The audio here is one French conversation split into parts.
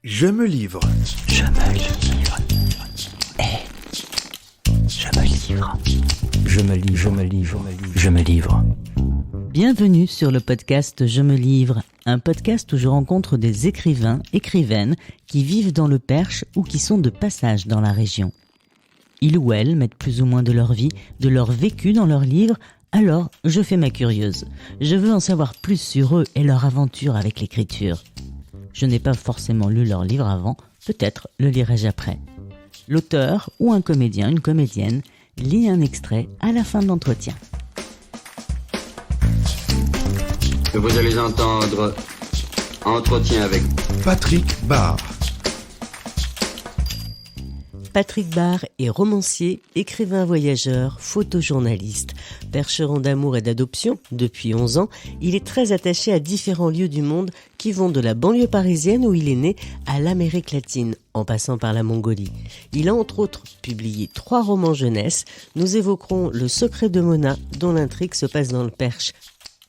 Je me livre. Je me livre. Je me livre. Je me livre. Je me livre. Je me livre. Bienvenue sur le podcast Je me livre, un podcast où je rencontre des écrivains, écrivaines qui vivent dans le Perche ou qui sont de passage dans la région. Ils ou elles mettent plus ou moins de leur vie, de leur vécu dans leurs livres, alors je fais ma curieuse. Je veux en savoir plus sur eux et leur aventure avec l'écriture. Je n'ai pas forcément lu leur livre avant, peut-être le lirai-je après. L'auteur ou un comédien, une comédienne, lit un extrait à la fin de l'entretien. Vous allez entendre entretien avec Patrick Barre. Patrick Barre est romancier, écrivain voyageur, photojournaliste. Percheron d'amour et d'adoption depuis 11 ans, il est très attaché à différents lieux du monde qui vont de la banlieue parisienne où il est né à l'Amérique latine, en passant par la Mongolie. Il a entre autres publié 3 romans jeunesse. Nous évoquerons Le secret de Mona, dont l'intrigue se passe dans le Perche.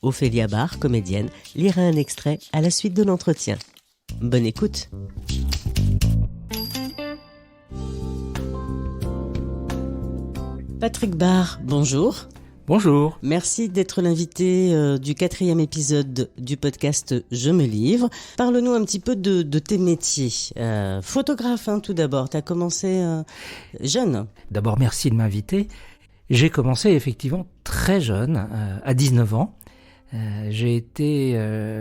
Ophélia Barre, comédienne, lira un extrait à la suite de l'entretien. Bonne écoute. Patrick Barre, bonjour. Bonjour. Merci d'être l'invité du 4e épisode du podcast Je me livre. Parle-nous un petit peu de tes métiers. Photographe, tout d'abord. Tu as commencé jeune. D'abord, merci de m'inviter. J'ai commencé effectivement très jeune, à 19 ans. J'ai été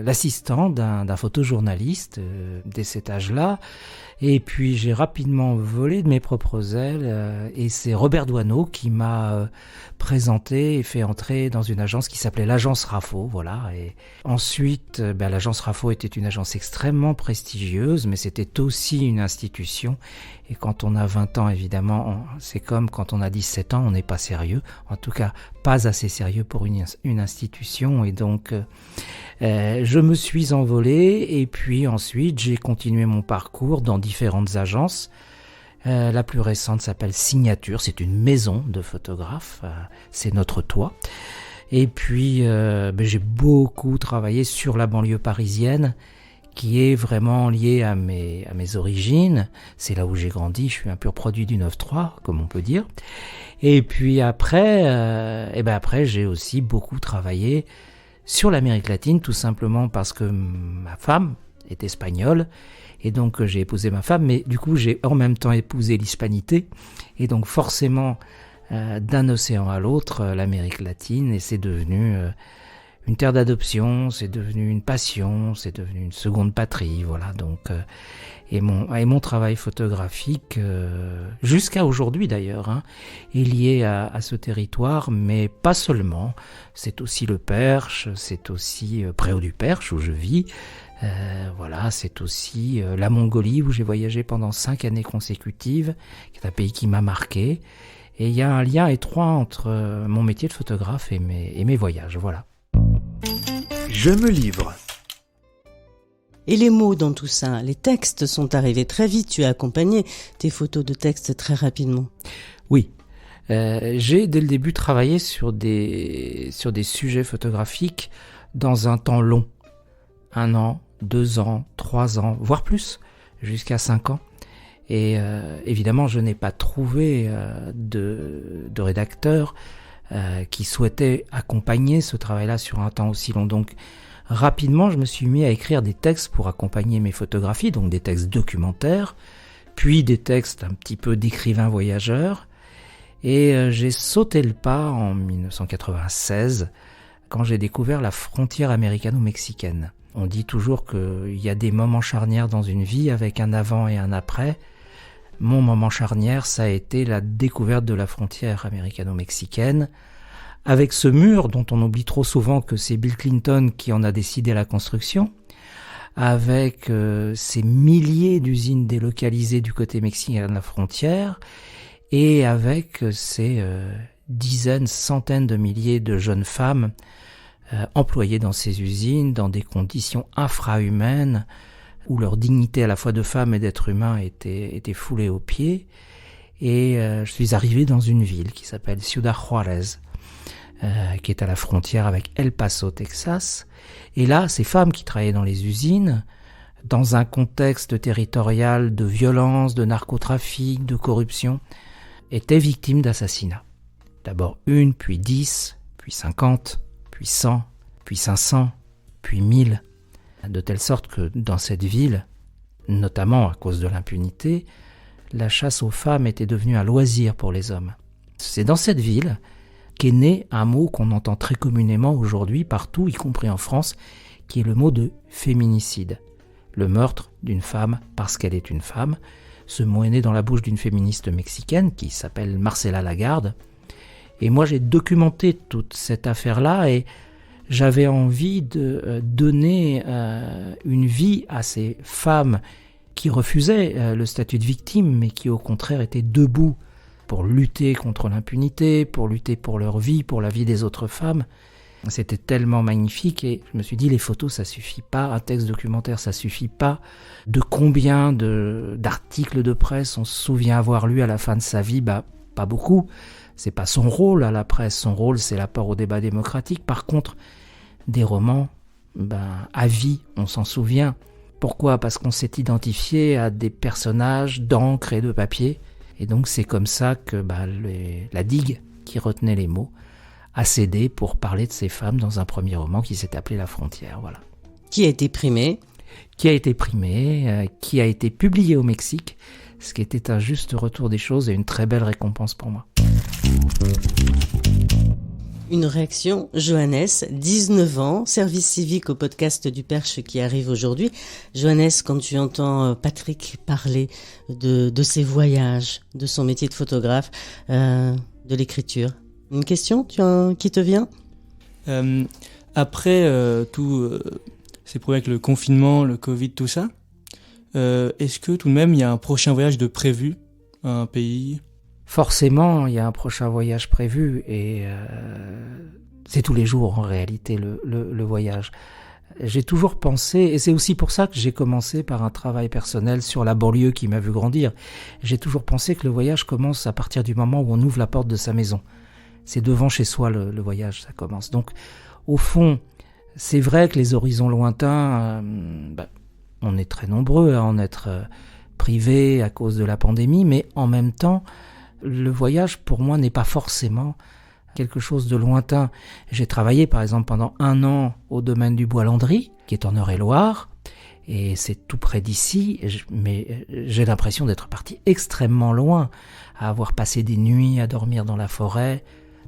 l'assistant d'un photojournaliste dès cet âge-là. Et puis j'ai rapidement volé de mes propres ailes et c'est Robert Doisneau qui m'a présenté et fait entrer dans une agence qui s'appelait l'agence Raffo, voilà. Et ensuite, l'agence Raffo était une agence extrêmement prestigieuse, mais c'était aussi une institution. Et quand on a 20 ans, évidemment, c'est comme quand on a 17 ans, on n'est pas sérieux. En tout cas, pas assez sérieux pour une institution. Et donc, je me suis envolé et puis ensuite, j'ai continué mon parcours dans différentes agences. La plus récente s'appelle Signature, c'est une maison de photographes, c'est notre toit. Et puis, j'ai beaucoup travaillé sur la banlieue parisienne, qui est vraiment liée à mes origines. C'est là où j'ai grandi, je suis un pur produit du 9-3, comme on peut dire. Et puis après, j'ai aussi beaucoup travaillé sur l'Amérique latine, tout simplement parce que ma femme est espagnole, et donc j'ai épousé ma femme, mais du coup j'ai en même temps épousé l'hispanité, et donc forcément d'un océan à l'autre, l'Amérique latine, et c'est devenu une terre d'adoption, c'est devenu une passion, c'est devenu une seconde patrie, voilà. Donc et mon travail photographique jusqu'à aujourd'hui d'ailleurs est lié à ce territoire, mais pas seulement. C'est aussi le Perche, c'est aussi Préau du Perche où je vis. Voilà, c'est aussi la Mongolie où j'ai voyagé pendant 5 années consécutives, qui est un pays qui m'a marqué. Et il y a un lien étroit entre mon métier de photographe et mes voyages, voilà. Je me livre. Et les mots dans tout ça, les textes sont arrivés très vite. Tu as accompagné tes photos de textes très rapidement. Oui. J'ai dès le début travaillé sur des sujets photographiques dans un temps long. 1 an, 2 ans, 3 ans, voire plus, jusqu'à 5 ans. Et évidemment, je n'ai pas trouvé de rédacteur qui souhaitait accompagner ce travail-là sur un temps aussi long. Donc, rapidement, je me suis mis à écrire des textes pour accompagner mes photographies, donc des textes documentaires, puis des textes un petit peu d'écrivain voyageur. Et j'ai sauté le pas en 1996, quand j'ai découvert la frontière américano-mexicaine. On dit toujours qu'il y a des moments charnières dans une vie avec un avant et un après. Mon moment charnière, ça a été la découverte de la frontière américano-mexicaine, avec ce mur dont on oublie trop souvent que c'est Bill Clinton qui en a décidé la construction, avec ces milliers d'usines délocalisées du côté mexicain de la frontière, et avec ces dizaines, centaines de milliers de jeunes femmes employées dans ces usines, dans des conditions infrahumaines, où leur dignité à la fois de femme et d'être humain était foulée aux pieds. Et je suis arrivé dans une ville qui s'appelle Ciudad Juárez, qui est à la frontière avec El Paso, Texas. Et là, ces femmes qui travaillaient dans les usines dans un contexte territorial de violence, de narcotrafic, de corruption, étaient victimes d'assassinats. D'abord 1, puis 10, puis 50, puis 100, puis 500, puis 1000. De telle sorte que dans cette ville, notamment à cause de l'impunité, la chasse aux femmes était devenue un loisir pour les hommes. C'est dans cette ville qu'est né un mot qu'on entend très communément aujourd'hui partout, y compris en France, qui est le mot de féminicide. Le meurtre d'une femme parce qu'elle est une femme. Ce mot est né dans la bouche d'une féministe mexicaine qui s'appelle Marcela Lagarde. Et moi, j'ai documenté toute cette affaire-là et j'avais envie de donner une vie à ces femmes qui refusaient le statut de victime, mais qui au contraire étaient debout pour lutter contre l'impunité, pour lutter pour leur vie, pour la vie des autres femmes. C'était tellement magnifique et je me suis dit, les photos, ça suffit pas, un texte documentaire, ça suffit pas. De combien d'articles de presse on se souvient avoir lu à la fin de sa vie? Pas beaucoup. C'est pas son rôle à la presse, son rôle c'est l'apport au débat démocratique. Par contre, des romans, à vie, on s'en souvient. Pourquoi ? Parce qu'on s'est identifié à des personnages d'encre et de papier. Et donc c'est comme ça que la digue qui retenait les mots a cédé pour parler de ces femmes dans un premier roman qui s'est appelé La Frontière. Voilà. Qui a été primé ? Qui a été primé, qui a été publié au Mexique, ce qui était un juste retour des choses et une très belle récompense pour moi. Une réaction, Johannes, 19 ans, service civique au podcast du Perche qui arrive aujourd'hui. Johannes, quand tu entends Patrick parler de ses voyages, de son métier de photographe, de l'écriture, une question qui te vient ? Après tous ces problèmes avec le confinement, le Covid, tout ça, est-ce que tout de même il y a un prochain voyage de prévu à un pays ? Forcément, il y a un prochain voyage prévu et c'est tous les jours en réalité le voyage. J'ai toujours pensé, et c'est aussi pour ça que j'ai commencé par un travail personnel sur la banlieue qui m'a vu grandir. J'ai toujours pensé que le voyage commence à partir du moment où on ouvre la porte de sa maison. C'est devant chez soi le voyage, ça commence. Donc, au fond, c'est vrai que les horizons lointains, on est très nombreux à en être privés à cause de la pandémie, mais en même temps, le voyage, pour moi, n'est pas forcément quelque chose de lointain. J'ai travaillé, par exemple, pendant 1 an au domaine du Bois-Landry, qui est en Eure-et-Loire, et c'est tout près d'ici, mais j'ai l'impression d'être parti extrêmement loin, à avoir passé des nuits à dormir dans la forêt,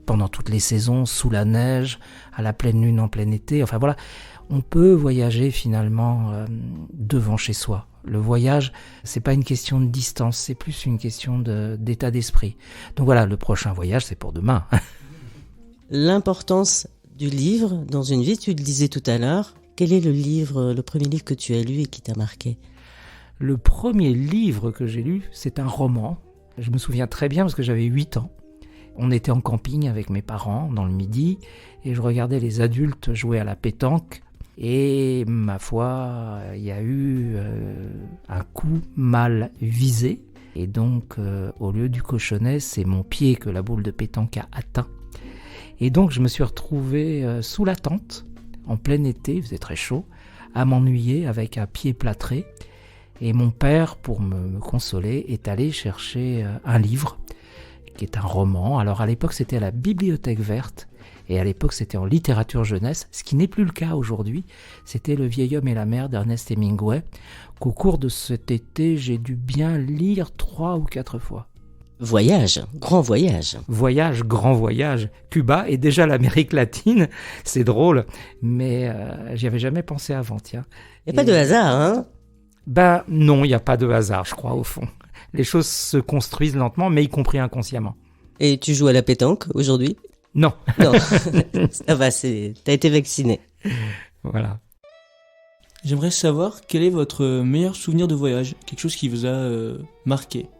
pendant toutes les saisons, sous la neige, à la pleine lune en plein été. Enfin voilà, on peut voyager finalement devant chez soi. Le voyage, c'est pas une question de distance, c'est plus une question d'état d'esprit. Donc voilà, le prochain voyage, c'est pour demain. L'importance du livre dans une vie, tu le disais tout à l'heure. Quel est le premier livre que tu as lu et qui t'a marqué ? Le premier livre que j'ai lu, c'est un roman. Je me souviens très bien parce que j'avais 8 ans. On était en camping avec mes parents dans le midi et je regardais les adultes jouer à la pétanque. Et ma foi, il y a eu un coup mal visé. Et donc, au lieu du cochonnet, c'est mon pied que la boule de pétanque a atteint. Et donc, je me suis retrouvé sous la tente, en plein été, il faisait très chaud, à m'ennuyer avec un pied plâtré. Et mon père, pour me consoler, est allé chercher un livre, qui est un roman. Alors, à l'époque, c'était à la Bibliothèque Verte. Et à l'époque, c'était en littérature jeunesse, ce qui n'est plus le cas aujourd'hui. C'était Le vieil homme et la mer d'Ernest Hemingway, qu'au cours de cet été, j'ai dû bien lire 3 ou 4 fois. Voyage, grand voyage. Voyage, grand voyage. Cuba et déjà l'Amérique latine, c'est drôle, mais j'y avais jamais pensé avant, tiens. Il n'y a pas de hasard, hein ? Non, il n'y a pas de hasard, je crois, au fond. Les choses se construisent lentement, mais y compris inconsciemment. Et tu joues à la pétanque aujourd'hui ? Non. Non, ça va, t'as été vacciné. Voilà. J'aimerais savoir quel est votre meilleur souvenir de voyage, quelque chose qui vous a marqué.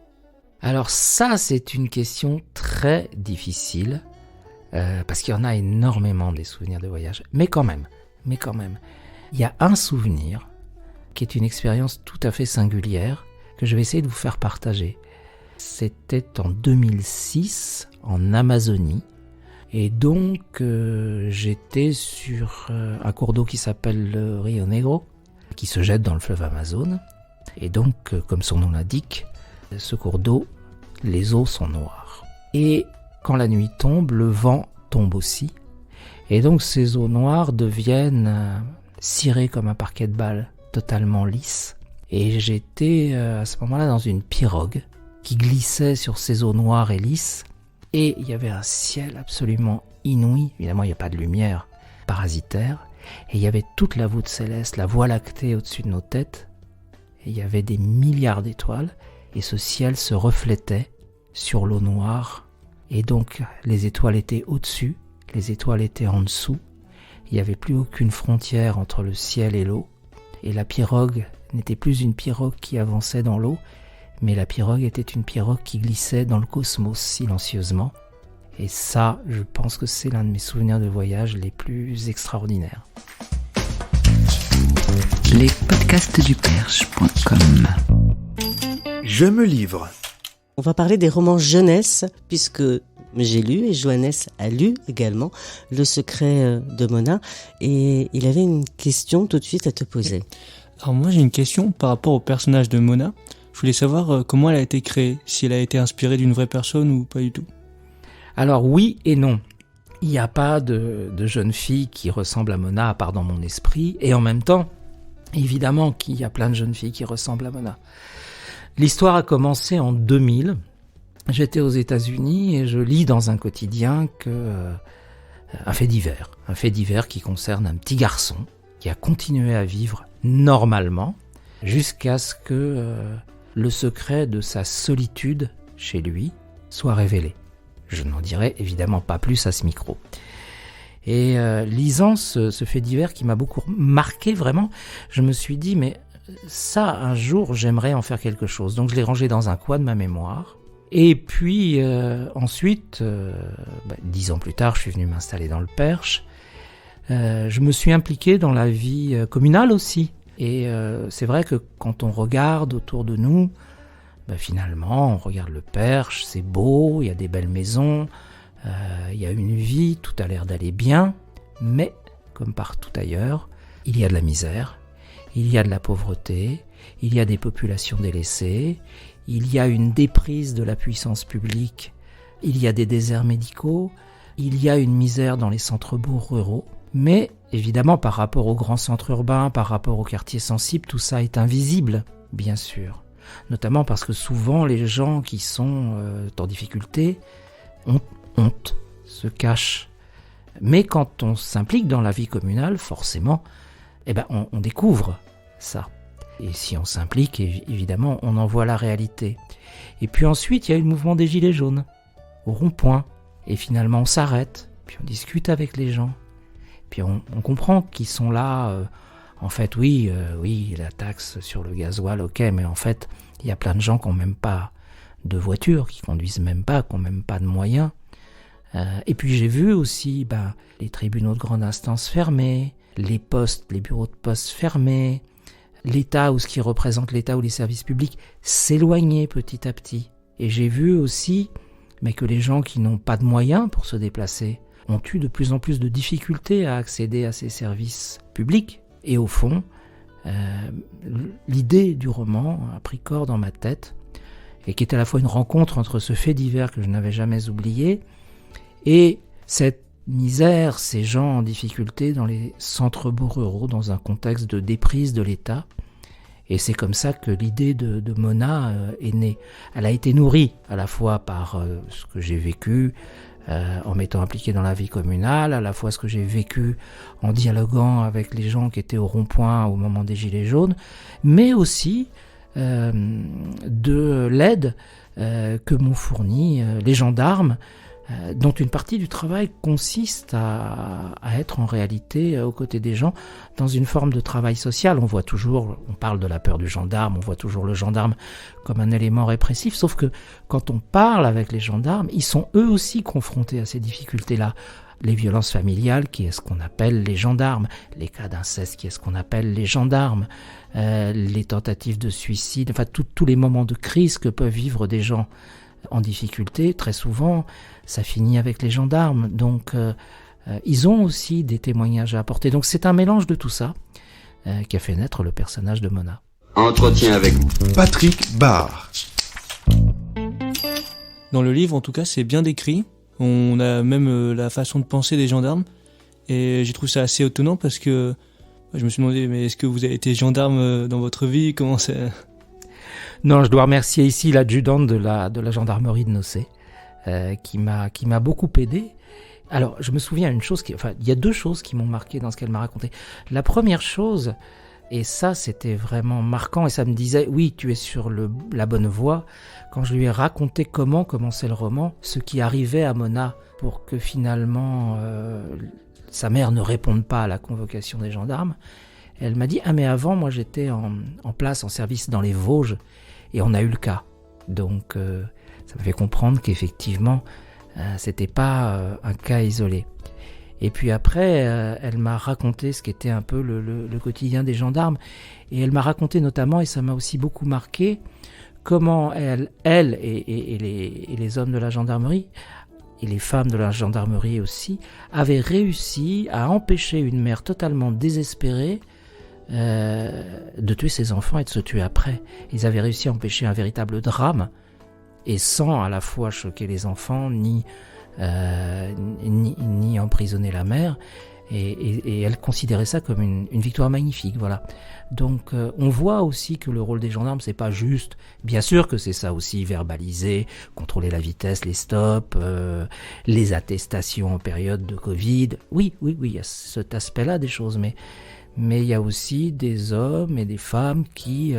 Alors ça, c'est une question très difficile, parce qu'il y en a énormément des souvenirs de voyage. Mais quand même, il y a un souvenir qui est une expérience tout à fait singulière que je vais essayer de vous faire partager. C'était en 2006, en Amazonie. Et donc, j'étais sur un cours d'eau qui s'appelle le Rio Negro, qui se jette dans le fleuve Amazone. Et donc, comme son nom l'indique, ce cours d'eau, les eaux sont noires. Et quand la nuit tombe, le vent tombe aussi. Et donc ces eaux noires deviennent cirées comme un parquet de balles, totalement lisse. Et j'étais à ce moment-là dans une pirogue qui glissait sur ces eaux noires et lisses. Et il y avait un ciel absolument inouï. Évidemment, il n'y a pas de lumière parasitaire. Et il y avait toute la voûte céleste, la voie lactée au-dessus de nos têtes. Et il y avait des milliards d'étoiles. Et ce ciel se reflétait sur l'eau noire. Et donc, les étoiles étaient au-dessus, les étoiles étaient en dessous. Il n'y avait plus aucune frontière entre le ciel et l'eau. Et la pirogue n'était plus une pirogue qui avançait dans l'eau, mais la pirogue était une pirogue qui glissait dans le cosmos silencieusement. Et ça, je pense que c'est l'un de mes souvenirs de voyage les plus extraordinaires. Les podcasts du Perche.com. Je me livre. On va parler des romans jeunesse, puisque j'ai lu, et Johannes a lu également, Le secret de Mona, et il avait une question tout de suite à te poser. Alors moi j'ai une question par rapport au personnage de Mona. Je voulais savoir comment elle a été créée, si elle a été inspirée d'une vraie personne ou pas du tout. Alors oui et non. Il n'y a pas de jeune fille qui ressemble à Mona, à part dans mon esprit, et en même temps, évidemment qu'il y a plein de jeunes filles qui ressemblent à Mona. L'histoire a commencé en 2000. J'étais aux États-Unis et je lis dans un quotidien un fait divers qui concerne un petit garçon qui a continué à vivre normalement jusqu'à ce que le secret de sa solitude chez lui soit révélé. Je n'en dirai évidemment pas plus à ce micro. Et lisant ce fait divers qui m'a beaucoup marqué vraiment, je me suis dit mais ça, un jour, j'aimerais en faire quelque chose. Donc je l'ai rangé dans un coin de ma mémoire. Et puis ensuite, 10 ans plus tard, je suis venu m'installer dans le Perche. Je me suis impliqué dans la vie communale aussi. Et c'est vrai que quand on regarde autour de nous, finalement, on regarde le Perche, c'est beau, il y a des belles maisons, il y a une vie, tout a l'air d'aller bien. Mais, comme partout ailleurs, il y a de la misère. Il y a de la pauvreté, il y a des populations délaissées, il y a une déprise de la puissance publique, il y a des déserts médicaux, il y a une misère dans les centres-bourgs ruraux. Mais évidemment, par rapport aux grands centres urbains, par rapport aux quartiers sensibles, tout ça est invisible, bien sûr. Notamment parce que souvent, les gens qui sont en difficulté ont honte, se cachent. Mais quand on s'implique dans la vie communale, forcément, on découvre ça. Et si on s'implique, évidemment, on en voit la réalité. Et puis ensuite, il y a eu le mouvement des Gilets jaunes, au rond-point. Et finalement, on s'arrête, puis on discute avec les gens. Puis on comprend qu'ils sont là. En fait, oui, la taxe sur le gasoil, ok, mais en fait, il y a plein de gens qui n'ont même pas de voiture, qui conduisent même pas, qui n'ont même pas de moyens. Et puis j'ai vu aussi les tribunaux de grande instance fermés, les postes, les bureaux de poste fermés, l'État ou ce qui représente l'État ou les services publics s'éloigner petit à petit. Et j'ai vu aussi que les gens qui n'ont pas de moyens pour se déplacer ont eu de plus en plus de difficultés à accéder à ces services publics. Et au fond, l'idée du roman a pris corps dans ma tête et qui est à la fois une rencontre entre ce fait divers que je n'avais jamais oublié et cette misère, ces gens en difficulté dans les centres-bourgs ruraux, dans un contexte de déprise de l'État. Et c'est comme ça que l'idée de Mona est née. Elle a été nourrie à la fois par ce que j'ai vécu en m'étant impliqué dans la vie communale, à la fois ce que j'ai vécu en dialoguant avec les gens qui étaient au rond-point au moment des Gilets jaunes, mais aussi de l'aide que m'ont fourni les gendarmes, dont une partie du travail consiste à être en réalité aux côtés des gens dans une forme de travail social. On parle de la peur du gendarme, on voit toujours le gendarme comme un élément répressif, sauf que quand on parle avec les gendarmes, ils sont eux aussi confrontés à ces difficultés-là. Les violences familiales, qui est ce qu'on appelle les gendarmes, les cas d'inceste, qui est ce qu'on appelle les gendarmes, les tentatives de suicide, enfin tous les moments de crise que peuvent vivre des gens en difficulté, très souvent, ça finit avec les gendarmes. Donc, ils ont aussi des témoignages à apporter. Donc, c'est un mélange de tout ça qui a fait naître le personnage de Mona. Entretien avec Patrick Barr. Dans le livre, en tout cas, c'est bien décrit. On a même la façon de penser des gendarmes. Et j'ai trouvé ça assez étonnant parce que je me suis demandé, mais est-ce que vous avez été gendarme dans votre vie? Comment c'est? Non, je dois remercier ici l'adjudante de la gendarmerie de Nocé, qui m'a beaucoup aidé. Alors, je me souviens il y a deux choses qui m'ont marqué dans ce qu'elle m'a raconté. La première chose, et ça c'était vraiment marquant, et ça me disait, oui, tu es sur la bonne voie, quand je lui ai raconté comment commençait le roman, ce qui arrivait à Mona pour que finalement sa mère ne réponde pas à la convocation des gendarmes. Elle m'a dit, ah mais avant, moi j'étais en place, en service dans les Vosges, et on a eu le cas. Donc ça me fait comprendre qu'effectivement, c'était pas un cas isolé. Et puis après, elle m'a raconté ce qu'était un peu le quotidien des gendarmes. Et elle m'a raconté notamment, et ça m'a aussi beaucoup marqué, comment elle et les hommes de la gendarmerie, et les femmes de la gendarmerie aussi, avaient réussi à empêcher une mère totalement désespérée de tuer ses enfants et de se tuer après. Ils avaient réussi à empêcher un véritable drame, et sans à la fois choquer les enfants, ni emprisonner la mère, et elle considérait ça comme une victoire magnifique, voilà. Donc on voit aussi que le rôle des gendarmes, c'est pas juste, bien sûr que c'est ça aussi, verbaliser, contrôler la vitesse, les stops, les attestations en période de Covid, oui, il y a cet aspect-là des choses, mais il y a aussi des hommes et des femmes qui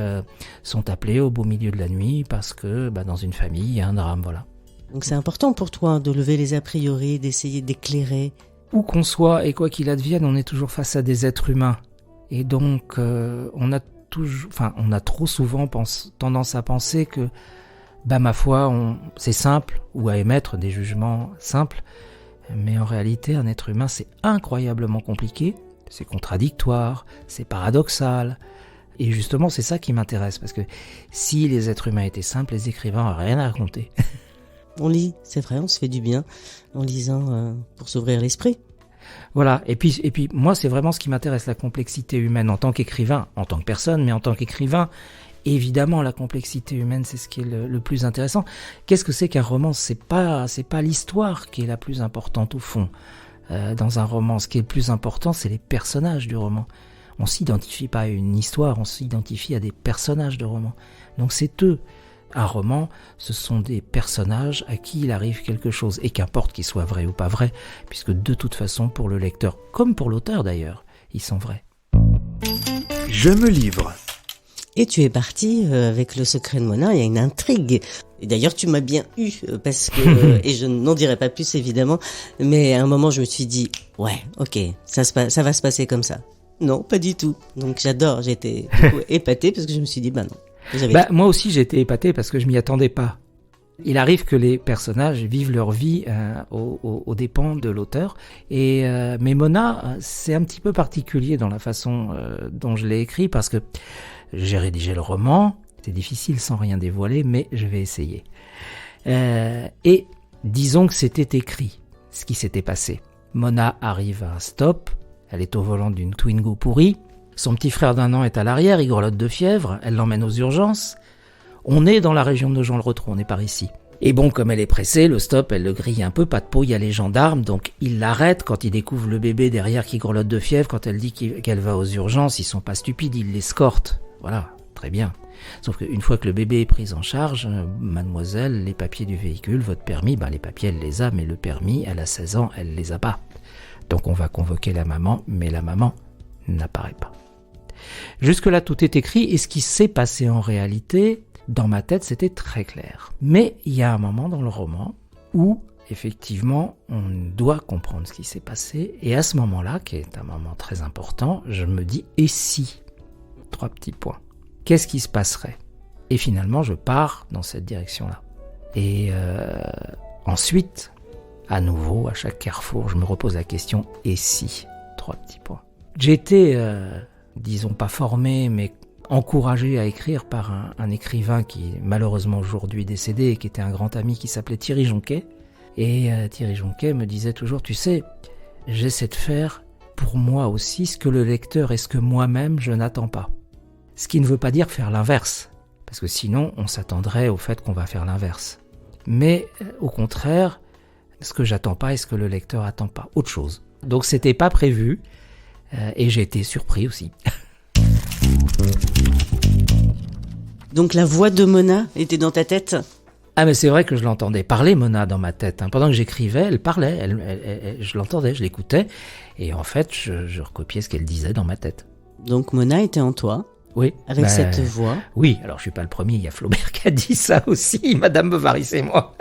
sont appelés au beau milieu de la nuit parce que dans une famille, il y a un drame, voilà. Donc c'est important pour toi de lever les a priori, d'essayer d'éclairer. Où qu'on soit et quoi qu'il advienne, on est toujours face à des êtres humains. Et donc on a trop souvent tendance à penser que, ma foi, c'est simple, ou à émettre des jugements simples. Mais en réalité, un être humain, c'est incroyablement compliqué. C'est contradictoire, c'est paradoxal. Et justement, c'est ça qui m'intéresse, parce que si les êtres humains étaient simples, les écrivains n'auraient rien à raconter. On lit, c'est vrai, on se fait du bien en lisant pour s'ouvrir l'esprit. Voilà, et puis moi, c'est vraiment ce qui m'intéresse, la complexité humaine en tant qu'écrivain, en tant que personne, mais en tant qu'écrivain. Évidemment, la complexité humaine, c'est ce qui est le plus intéressant. Qu'est-ce que c'est qu'un roman ? C'est pas l'histoire qui est la plus importante au fond. Dans un roman, ce qui est le plus important, c'est les personnages du roman. On s'identifie pas à une histoire, on s'identifie à des personnages de roman. Donc c'est eux. Un roman, ce sont des personnages à qui il arrive quelque chose, et qu'importe qu'ils soient vrais ou pas vrais, puisque de toute façon, pour le lecteur, comme pour l'auteur d'ailleurs, ils sont vrais. Je me livre. Et tu es parti avec Le Secret de Mona, il y a une intrigue. Et d'ailleurs, tu m'as bien eu, parce que, et je n'en dirai pas plus évidemment, mais à un moment, je me suis dit, ouais, ok, ça va se passer comme ça. Non, pas du tout. Donc j'adore, j'ai été épatée parce que je me suis dit, non. Moi aussi, j'ai été épaté parce que je m'y attendais pas. Il arrive que les personnages vivent leur vie aux dépens de l'auteur. Mais Mona, c'est un petit peu particulier dans la façon dont je l'ai écrit, parce que j'ai rédigé le roman. C'est difficile sans rien dévoiler, mais je vais essayer. Et disons que c'était écrit, ce qui s'était passé. Mona arrive à un stop. Elle est au volant d'une Twingo pourrie. Son petit frère d'1 an est à l'arrière, il grelotte de fièvre. Elle l'emmène aux urgences. On est dans la région de Nogent-le-Rotrou, on n'est pas ici. Et bon, comme elle est pressée, le stop, elle le grille un peu, pas de peau, il y a les gendarmes, donc il l'arrête quand il découvre le bébé derrière qui grelotte de fièvre, quand elle dit qu'elle va aux urgences, ils sont pas stupides, ils l'escortent. Voilà, très bien. Sauf qu'une fois que le bébé est pris en charge, mademoiselle, les papiers du véhicule, votre permis, les papiers elle les a, mais le permis, elle a 16 ans, elle les a pas. Donc on va convoquer la maman, mais la maman n'apparaît pas. Jusque-là, tout est écrit, et ce qui s'est passé en réalité, dans ma tête, c'était très clair. Mais il y a un moment dans le roman où, effectivement, on doit comprendre ce qui s'est passé, et à ce moment-là, qui est un moment très important, je me dis « et si ?» 3 petits points. Qu'est-ce qui se passerait ? Et finalement, je pars dans cette direction-là. Et ensuite, à nouveau, à chaque carrefour, je me repose la question « et si ?» 3 petits points. J'ai été, disons pas formé, mais encouragé à écrire par un écrivain qui est malheureusement aujourd'hui décédé et qui était un grand ami qui s'appelait Thierry Jonquet. Et Thierry Jonquet me disait toujours « Tu sais, j'essaie de faire pour moi aussi ce que le lecteur et ce que moi-même je n'attends pas. Ce qui ne veut pas dire faire l'inverse, parce que sinon on s'attendrait au fait qu'on va faire l'inverse. Mais au contraire, ce que j'attends pas et ce que le lecteur attend pas, autre chose. Donc c'était pas prévu et j'ai été surpris aussi. Donc la voix de Mona était dans ta tête ? Ah mais c'est vrai que je l'entendais parler, Mona, dans ma tête. Pendant que j'écrivais, elle parlait, je l'entendais, je l'écoutais, et en fait, je recopiais ce qu'elle disait dans ma tête. Donc Mona était en toi, Oui. avec cette voix. Oui, alors je suis pas le premier, il y a Flaubert qui a dit ça aussi, Madame Bovary, c'est moi.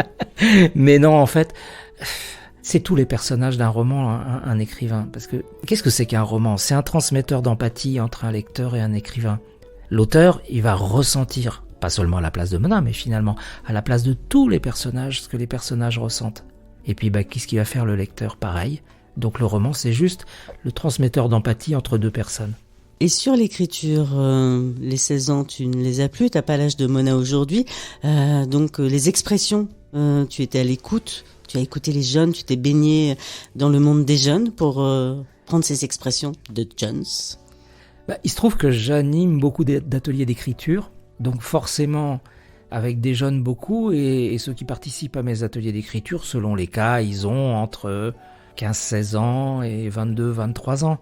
Mais non, en fait, c'est tous les personnages d'un roman, un écrivain. Parce que, qu'est-ce que c'est qu'un roman ? C'est un transmetteur d'empathie entre un lecteur et un écrivain. L'auteur, il va ressentir, pas seulement à la place de Mona, mais finalement à la place de tous les personnages, ce que les personnages ressentent. Et puis, qu'est-ce qu'il va faire le lecteur ? Pareil. Donc le roman, c'est juste le transmetteur d'empathie entre deux personnes. Et sur l'écriture, les 16 ans, tu ne les as plus, t'as pas l'âge de Mona aujourd'hui. Donc les expressions, tu étais à l'écoute, tu as écouté les jeunes, tu t'es baigné dans le monde des jeunes pour prendre ces expressions de Jones. Il se trouve que j'anime beaucoup d'ateliers d'écriture, donc forcément avec des jeunes beaucoup, et ceux qui participent à mes ateliers d'écriture, selon les cas, ils ont entre 15-16 ans et 22-23 ans.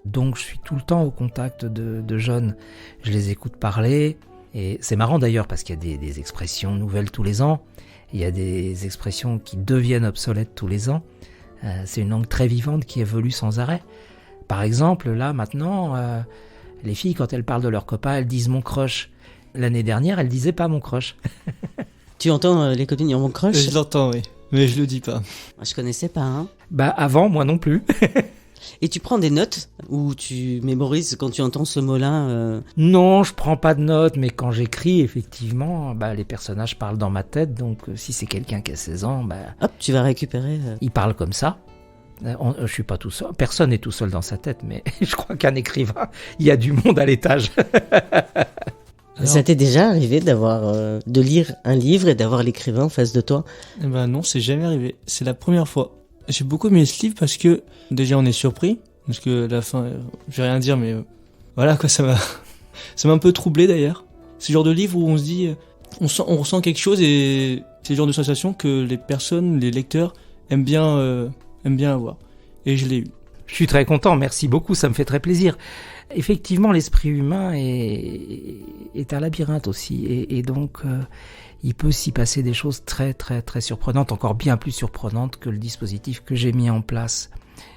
Donc je suis tout le temps au contact de jeunes, je les écoute parler, et c'est marrant d'ailleurs parce qu'il y a des expressions nouvelles tous les ans, il y a des expressions qui deviennent obsolètes tous les ans, c'est une langue très vivante qui évolue sans arrêt. Par exemple, là maintenant, les filles quand elles parlent de leur copain, elles disent mon crush. L'année dernière, elles disaient pas mon crush. Tu entends les copines dire mon crush ? Je l'entends, oui, mais je le dis pas. Moi, je connaissais pas, hein. Avant, moi non plus. Et tu prends des notes ou tu mémorises quand tu entends ce mot-là Non, je prends pas de notes, mais quand j'écris, effectivement, les personnages parlent dans ma tête, donc si c'est quelqu'un qui a 16 ans, hop, tu vas récupérer. Il parle comme ça. Je suis pas tout seul, personne n'est tout seul dans sa tête, mais je crois qu'un écrivain, il y a du monde à l'étage. Alors, ça t'est déjà arrivé de lire un livre et d'avoir l'écrivain en face de toi ? Non, c'est jamais arrivé. C'est la première fois. J'ai beaucoup aimé ce livre parce que déjà on est surpris, parce que la fin, je vais rien dire, mais voilà quoi, ça m'a un peu troublé d'ailleurs. C'est le genre de livre où on se dit, on ressent quelque chose et c'est le genre de sensation que les personnes, les lecteurs aiment bien avoir. Et je l'ai eu. Je suis très content, merci beaucoup, ça me fait très plaisir. Effectivement, l'esprit humain est un labyrinthe aussi, et donc il peut s'y passer des choses très très très surprenantes, encore bien plus surprenantes que le dispositif que j'ai mis en place.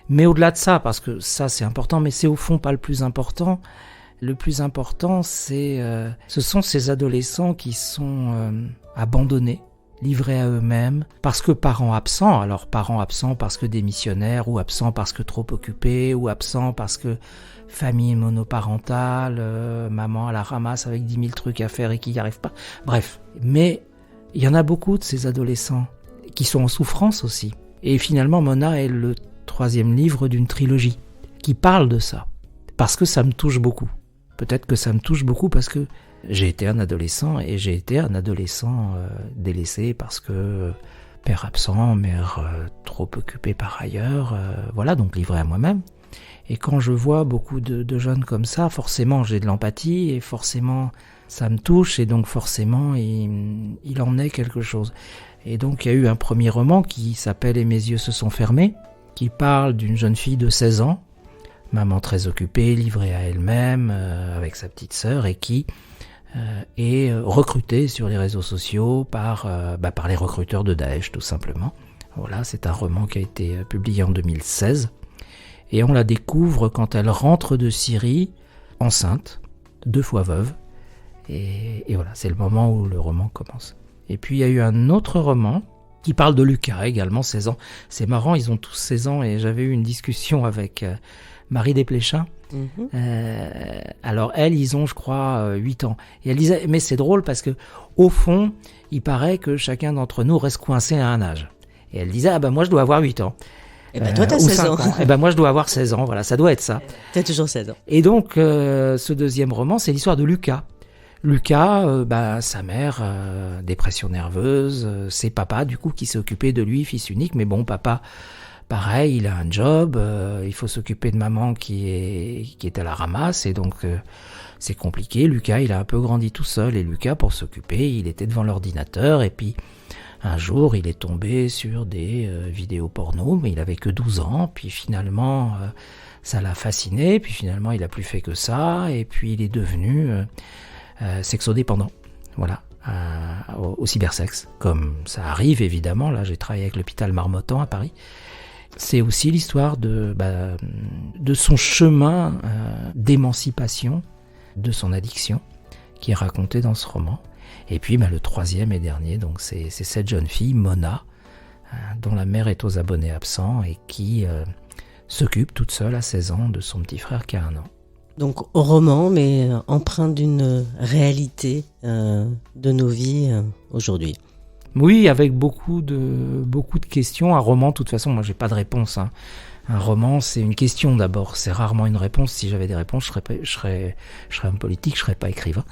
Mais au-delà de ça, parce que ça c'est important, mais c'est au fond pas le plus important. Le plus important, ce sont ces adolescents qui sont abandonnés, livrés à eux-mêmes, parce que parents absents, alors parents absents parce que démissionnaires, ou absents parce que trop occupés, ou absents parce que famille monoparentale, maman à la ramasse avec 10 000 trucs à faire et qui n'y arrive pas. Bref, mais il y en a beaucoup de ces adolescents qui sont en souffrance aussi. Et finalement, Mona est le 3e livre d'une trilogie qui parle de ça, parce que ça me touche beaucoup. Peut-être que ça me touche beaucoup parce que j'ai été un adolescent, et j'ai été un adolescent délaissé parce que père absent, mère trop occupée par ailleurs, voilà, donc livré à moi-même. Et quand je vois beaucoup de jeunes comme ça, forcément j'ai de l'empathie, et forcément ça me touche, et donc forcément il en est quelque chose. Et donc il y a eu un premier roman qui s'appelle « Et mes yeux se sont fermés », qui parle d'une jeune fille de 16 ans, maman très occupée, livrée à elle-même, avec sa petite sœur, et qui est recrutée sur les réseaux sociaux par les recruteurs de Daesh, tout simplement. Voilà, c'est un roman qui a été publié en 2016. Et on la découvre quand elle rentre de Syrie, enceinte, 2 fois veuve. Et voilà, c'est le moment où le roman commence. Et puis il y a eu un autre roman qui parle de Lucas, également 16 ans. C'est marrant, ils ont tous 16 ans, et j'avais eu une discussion avec Marie Desplechin. Alors elles, ils ont, je crois, 8 ans. Et elle disait, mais c'est drôle parce que au fond, il paraît que chacun d'entre nous reste coincé à un âge. Et elle disait, moi je dois avoir 8 ans. Toi t'as 16 ans. Moi je dois avoir 16 ans, voilà, ça doit être ça. T'as toujours 16 ans. Et donc ce deuxième roman, c'est l'histoire de Lucas. Lucas, sa mère, dépression nerveuse, c'est papa du coup qui s'est occupé de lui, fils unique, mais bon, papa pareil, il a un job, il faut s'occuper de maman qui est à la ramasse, et donc c'est compliqué. Lucas, il a un peu grandi tout seul, et Lucas, pour s'occuper, il était devant l'ordinateur, et puis un jour, il est tombé sur des vidéos porno, mais il avait que 12 ans, puis finalement, ça l'a fasciné, puis finalement, il a plus fait que ça, et puis il est devenu sexodépendant, voilà, au cybersexe, comme ça arrive évidemment. Là, j'ai travaillé avec l'hôpital Marmottan à Paris. C'est aussi l'histoire de son chemin d'émancipation, de son addiction, qui est raconté dans ce roman. Et puis le troisième et dernier, donc c'est cette jeune fille, Mona, dont la mère est aux abonnés absents et qui s'occupe toute seule à 16 ans de son petit frère qui a 1 an. Donc roman, mais empreint d'une réalité de nos vies aujourd'hui. Oui, avec beaucoup de questions. Un roman, de toute façon, moi j'ai pas de réponse. Un roman, c'est une question d'abord. C'est rarement une réponse. Si j'avais des réponses, je serais homme politique, je serais pas écrivain.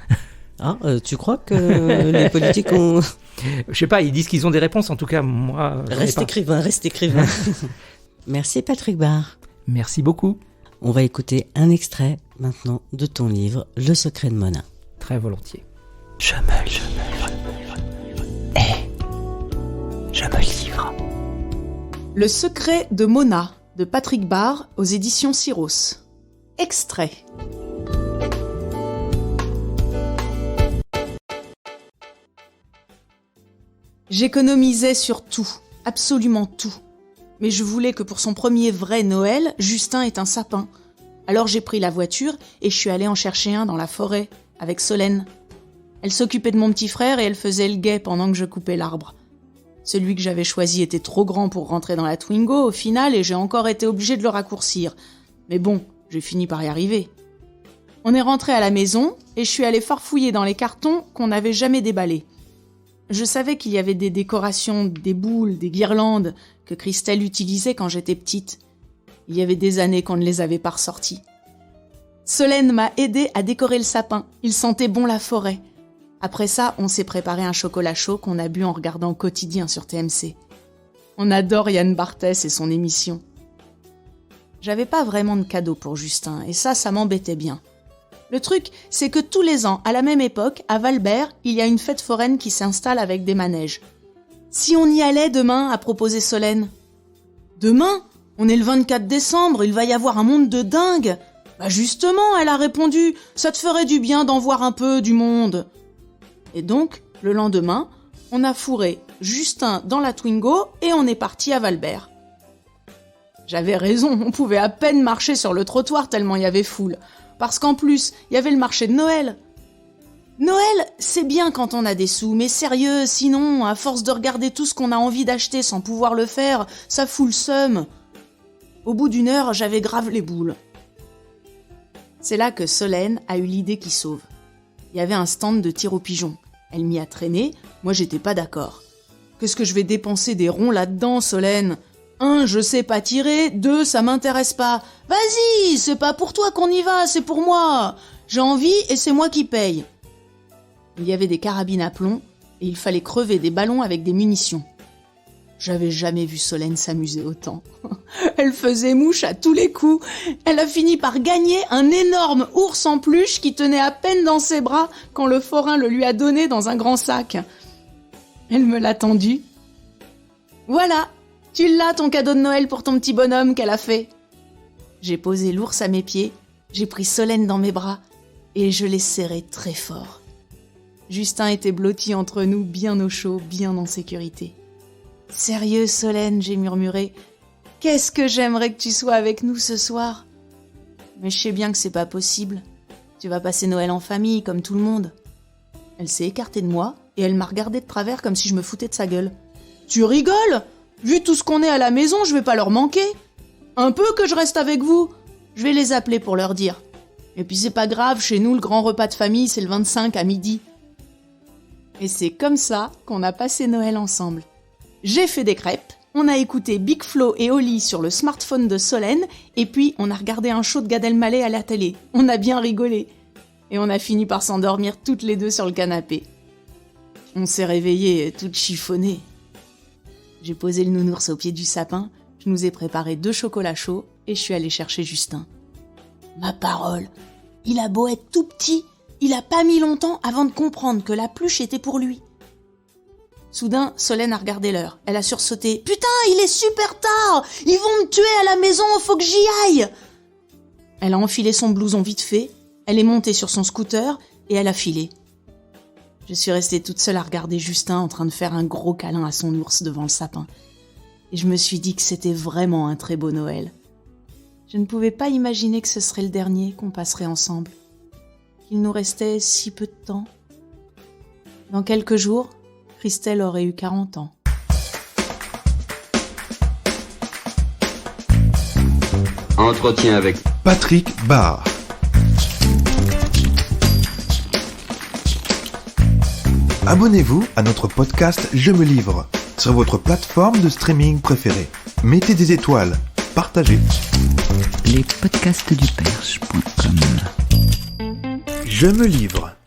Ah, tu crois que les politiques ont... Je sais pas, ils disent qu'ils ont des réponses. En tout cas, moi... Reste écrivain. Merci Patrick Barre. Merci beaucoup. On va écouter un extrait maintenant de ton livre, Le secret de Mona. Très volontiers. Je me livre. Je me livre. Le secret de Mona, de Patrick Barre, aux éditions Syros. Extrait. J'économisais sur tout, absolument tout. Mais je voulais que pour son premier vrai Noël, Justin ait un sapin. Alors j'ai pris la voiture et je suis allée en chercher un dans la forêt, avec Solène. Elle s'occupait de mon petit frère et elle faisait le guet pendant que je coupais l'arbre. Celui que j'avais choisi était trop grand pour rentrer dans la Twingo au final et j'ai encore été obligée de le raccourcir. Mais bon, j'ai fini par y arriver. On est rentré à la maison et je suis allée farfouiller dans les cartons qu'on n'avait jamais déballés. Je savais qu'il y avait des décorations, des boules, des guirlandes que Christelle utilisait quand j'étais petite. Il y avait des années qu'on ne les avait pas ressorties. Solène m'a aidée à décorer le sapin. Il sentait bon la forêt. Après ça, on s'est préparé un chocolat chaud qu'on a bu en regardant Quotidien sur TMC. On adore Yann Barthès et son émission. J'avais pas vraiment de cadeau pour Justin et ça m'embêtait bien. Le truc, c'est que tous les ans, à la même époque, à Valbert, il y a une fête foraine qui s'installe avec des manèges. Si on y allait demain, a proposé Solène. Demain ? On est le 24 décembre, il va y avoir un monde de dingue. Bah justement, elle a répondu, ça te ferait du bien d'en voir un peu du monde. Et donc, le lendemain, on a fourré Justin dans la Twingo et on est parti à Valbert. J'avais raison, on pouvait à peine marcher sur le trottoir tellement il y avait foule. Parce qu'en plus, il y avait le marché de Noël. Noël, c'est bien quand on a des sous, mais sérieux, sinon, à force de regarder tout ce qu'on a envie d'acheter sans pouvoir le faire, ça fout le seum. Au bout d'1 heure, j'avais grave les boules. C'est là que Solène a eu l'idée qui sauve. Il y avait un stand de tir aux pigeons. Elle m'y a traîné, moi j'étais pas d'accord. Qu'est-ce que je vais dépenser des ronds là-dedans, Solène ? 1, je sais pas tirer, 2, ça m'intéresse pas. Vas-y, c'est pas pour toi qu'on y va, c'est pour moi. J'ai envie et c'est moi qui paye. Il y avait des carabines à plomb et il fallait crever des ballons avec des munitions. J'avais jamais vu Solène s'amuser autant. Elle faisait mouche à tous les coups. Elle a fini par gagner un énorme ours en peluche qui tenait à peine dans ses bras quand le forain le lui a donné dans un grand sac. Elle me l'a tendu. Voilà, tu l'as ton cadeau de Noël pour ton petit bonhomme qu'elle a fait. J'ai posé l'ours à mes pieds, j'ai pris Solène dans mes bras et je l'ai serré très fort. Justin était blotti entre nous, bien au chaud, bien en sécurité. « Sérieux, Solène, j'ai murmuré. Qu'est-ce que j'aimerais que tu sois avec nous ce soir ? Mais je sais bien que c'est pas possible. Tu vas passer Noël en famille, comme tout le monde. » Elle s'est écartée de moi et elle m'a regardé de travers comme si je me foutais de sa gueule. « Tu rigoles ? Vu tout ce qu'on est à la maison, je vais pas leur manquer. Un peu que je reste avec vous. Je vais les appeler pour leur dire. Et puis c'est pas grave, chez nous, le grand repas de famille, c'est le 25 à midi. » Et c'est comme ça qu'on a passé Noël ensemble. J'ai fait des crêpes, on a écouté Big Flo et Oli sur le smartphone de Solène, et puis on a regardé un show de Gad Elmaleh à la télé. On a bien rigolé. Et on a fini par s'endormir toutes les deux sur le canapé. On s'est réveillées toutes chiffonnées. J'ai posé le nounours au pied du sapin, je Je nous ai préparé 2 chocolats chauds et je suis allée chercher Justin. Ma parole, il a beau être tout petit, il a pas mis longtemps avant de comprendre que la pluche était pour lui. Soudain, Solène a regardé l'heure. Elle a sursauté. « Putain, il est super tard! Ils vont me tuer à la maison, faut que j'y aille !» Elle a enfilé son blouson vite fait, elle est montée sur son scooter et elle a filé. Je suis restée toute seule à regarder Justin en train de faire un gros câlin à son ours devant le sapin. Et je me suis dit que c'était vraiment un très beau Noël. Je ne pouvais pas imaginer que ce serait le dernier qu'on passerait ensemble. Qu'il nous restait si peu de temps. Dans quelques jours, Christelle aurait eu 40 ans. Entretien avec Patrick Barr. Abonnez-vous à notre podcast Je me livre sur votre plateforme de streaming préférée. Mettez des étoiles, partagez. Lespodcastduperche.com. Je me livre.